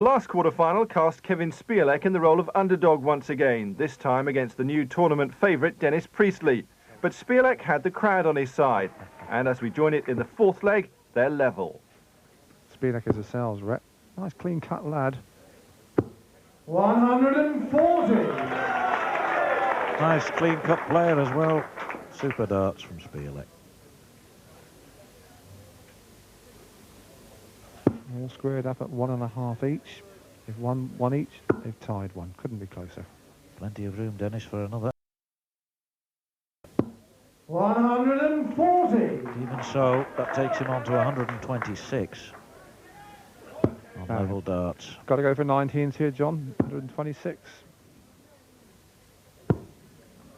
Last quarter-final cast Kevin Spoilek in the role of underdog once again, this time against the new tournament favourite Dennis Priestley. But Spoilek had the crowd on his side, and as we join it in the fourth leg, they're level. Spoilek is a sales rep. Nice clean-cut lad. 140. Nice clean-cut player as well. Super darts from Spoilek. All squared up at 1.5 each. They've won one each, they've tied one. Couldn't be closer. Plenty of room, Dennis, for another. 140. Even so, that takes him on to 126 on level darts. Got to go for 19s here, John. 126.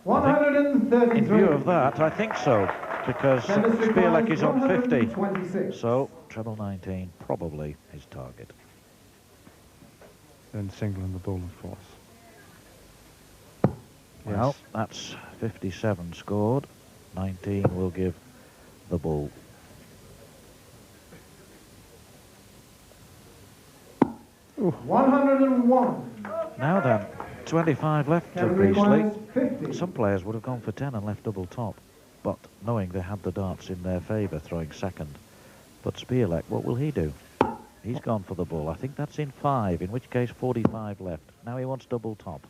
133. In view of that, I think so, because Spoilek is on 50. So, treble 19, probably his target. Then single in the bull, of course. Well, Yes. that's 57 scored. 19 will give the bull. Ooh. 101. Now then, 25 left to Kevin Priestley. requires 50. Some players would have gone for 10 and left double top, but knowing they had the darts in their favour, throwing second. But Spoilek, what will he do? He's gone for the bull. I think that's in 5, in which case 45 left. Now he wants double top.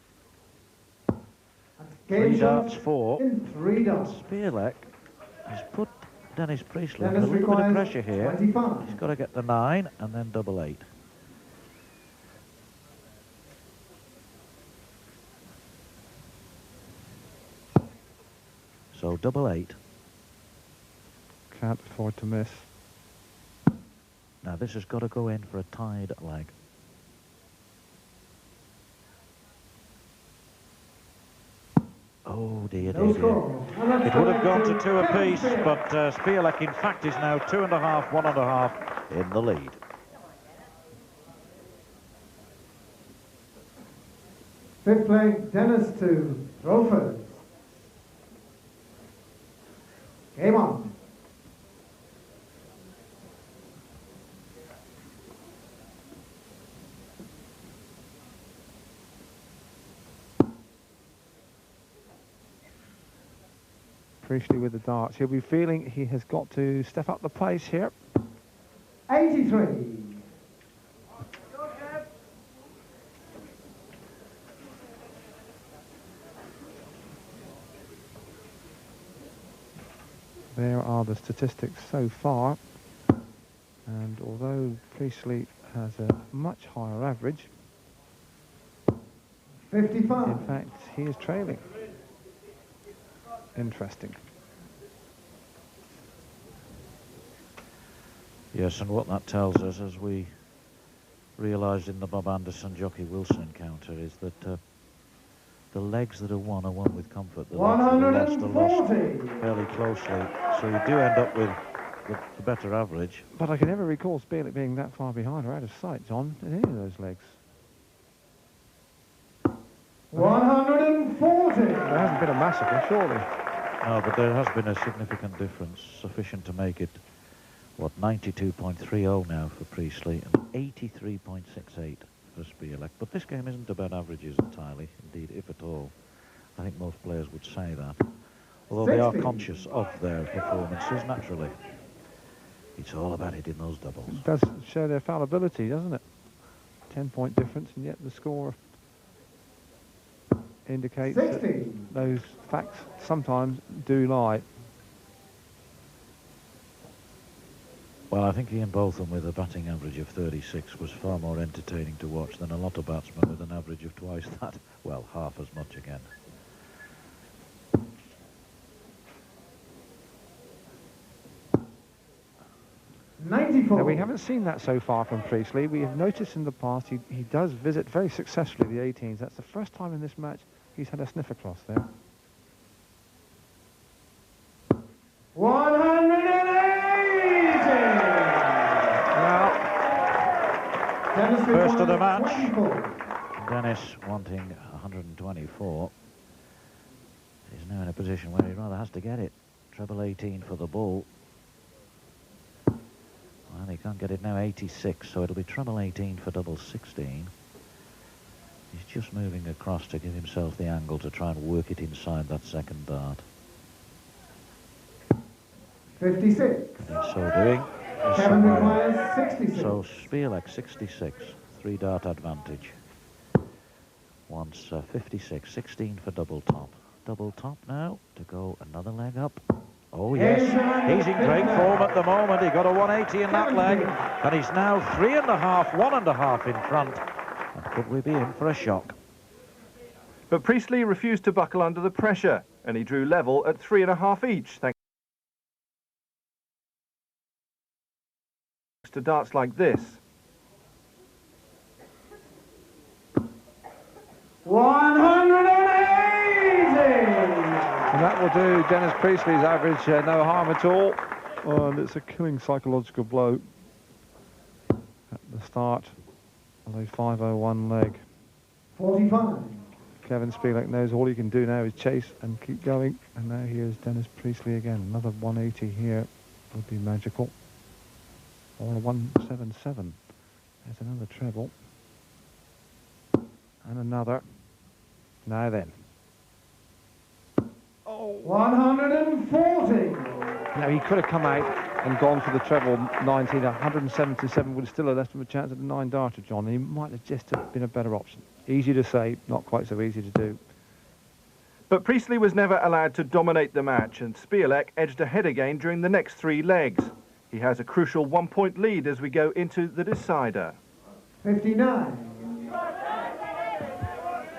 Game 3 darts, shot 4. in 3 darts. Spoilek has put Dennis Priestley Dennis under a little bit of requires pressure here. 25. He's got to get the 9 and then double 8. So double 8. Can't afford to miss. Now this has got to go in for a tied leg. Oh dear, No dear, dear. score. It would have gone to 2 apiece, but Spoilek in fact is now 2.5, 1.5 in the lead. Fifth leg, Dennis to throw first. Game on. Priestley with the darts. He'll be feeling he has got to step up the pace here. 83. There are the statistics so far. And although Priestley has a much higher average, 55. in fact, he is trailing. Interesting. Yes, and what that tells us, as we realised in the Bob Anderson Jockey Wilson encounter, is that the legs that are won with comfort. The legs that are lost fairly closely. So you do end up with the better average. But I can never recall Spoilek being that far behind or out of sight, John, in any of those legs. 140. There hasn't been a massacre, surely. No, but there has been a significant difference, sufficient to make it, what, 92.30 now for Priestley and 83.68 for Spoilek. But this game isn't about averages entirely, indeed, if at all. I think most players would say that. Although they are conscious of their performances, naturally. It's all about hitting those doubles. It does show their fallibility, doesn't it? 10-point difference, and yet the score indicates 60. that those facts sometimes do lie. Well, I think Ian Botham with a batting average of 36 was far more entertaining to watch than a lot of batsmen with an average of twice that. Well, half as much again. Now, we haven't seen that so far from Priestley. We have noticed in the past he does visit very successfully the 18s. That's the first time in this match he's had a sniffer cross there. 180. Well, First of the match. 24. Dennis wanting 124. He's now in a position where he rather has to get it. Treble 18 for the bull. And he can't get it now, 86, so it'll be treble 18 for double 16. He's just moving across to give himself the angle to try and work it inside that second dart. 56. And in so doing, Kevin requires 66. so Spielek 66, 3-dart advantage. Wants 56, 16 for double top. Double top now to go another leg up. Oh yes, he's in great form at the moment. He got a 180 in that leg, and he's now 3.5, 1.5 in front. And could we be in for a shock? But Priestley refused to buckle under the pressure, and he drew level at 3.5 each, thanks to darts like this. 180! And that will do Dennis Priestley's average no harm at all. And it's a killing psychological blow at the start of a 5:01 leg. 45. Kevin Spielek knows all he can do now is chase and keep going. And now here's Dennis Priestley again. Another 180 here would be magical. Or a 177. There's another treble. And another. Now then. Oh. 140. Now he could have come out and gone for the treble 19. 177 would have still have left him a chance at the 9-darter, John. He might have just have been a better option. Easy to say, not quite so easy to do. But Priestley was never allowed to dominate the match, and Spielek edged ahead again during the next 3 legs. He has a crucial 1-point lead as we go into the decider. 59.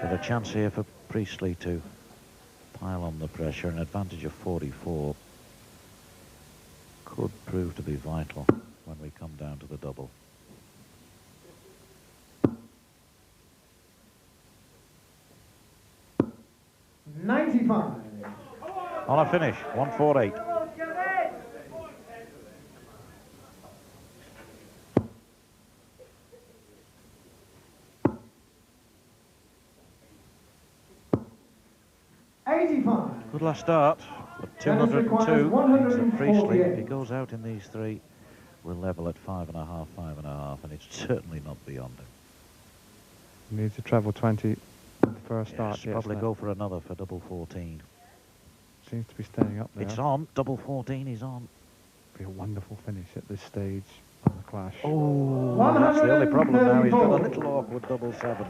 With a chance here for Priestley to pile on the pressure. An advantage of 44 could prove to be vital when we come down to the double. $95. On a finish, 148. Good last start, but 202 means that Priestley, if he goes out in these 3, will level at 5.5, 5.5, and it's certainly not beyond him. He needs to treble 20 for a start. Yes, probably go for another for double 14. Seems to be staying up there. It's on, double 14 is on. Be a wonderful finish at this stage of the clash. Oh, that's the only problem now. He's got a little awkward double 7.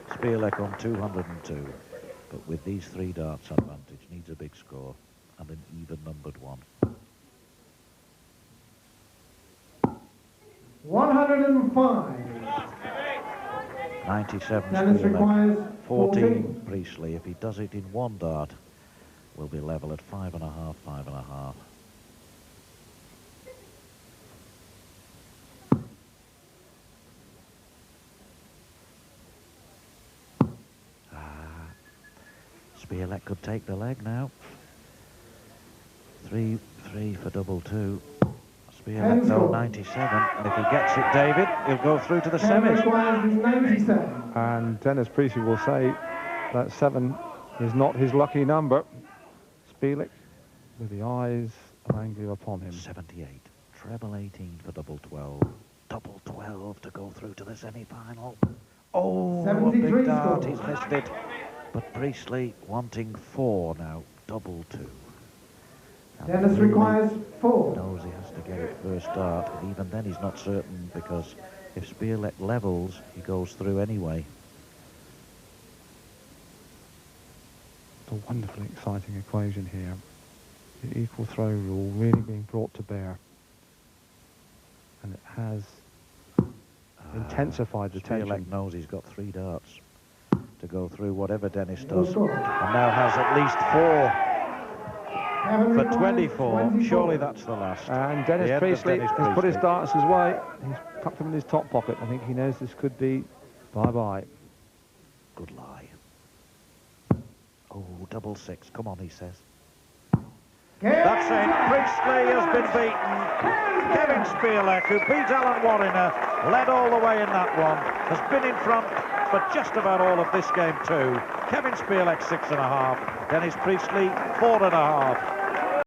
Spielek on 202. But with these 3 darts advantage, needs a big score and an even-numbered one. 105. 97 Dennis requires 14 Priestley. If he does it in 1 dart, we'll be level at 5.5, 5.5. Spielek could take the leg now. 3 for double 2. Spielek though 97, and if he gets it, David, he'll go through to the semis. 97. And Dennis Priestley will say that 7 is not his lucky number. Spielek, with the eyes of Anglia upon him. 78, treble 18 for double 12. Double 12 to go through to the semi-final. Oh, a big dart, he's missed it. But Priestley wanting 4 now, double 2. And Dennis requires 4. Knows he has to get it first dart, and even then he's not certain, because if Spielek levels, he goes through anyway. It's a wonderfully exciting equation here. The equal throw rule really being brought to bear. And it has intensified the tension. Spielek knows he's got 3 darts to go through whatever Dennis does, and now has at least 4 for 24. Surely that's the last. And Dennis Priestley has put his darts his way. He's tucked them in his top pocket. I think he knows this could be bye-bye. Good lie. Oh, double 6. Come on, he says. That's it. Priestley has been beaten. Kevin Spielek, who beat Alan Warriner, led all the way in that one, has been in front for just about all of this game too. Kevin Spielek 6.5, Dennis Priestley 4.5.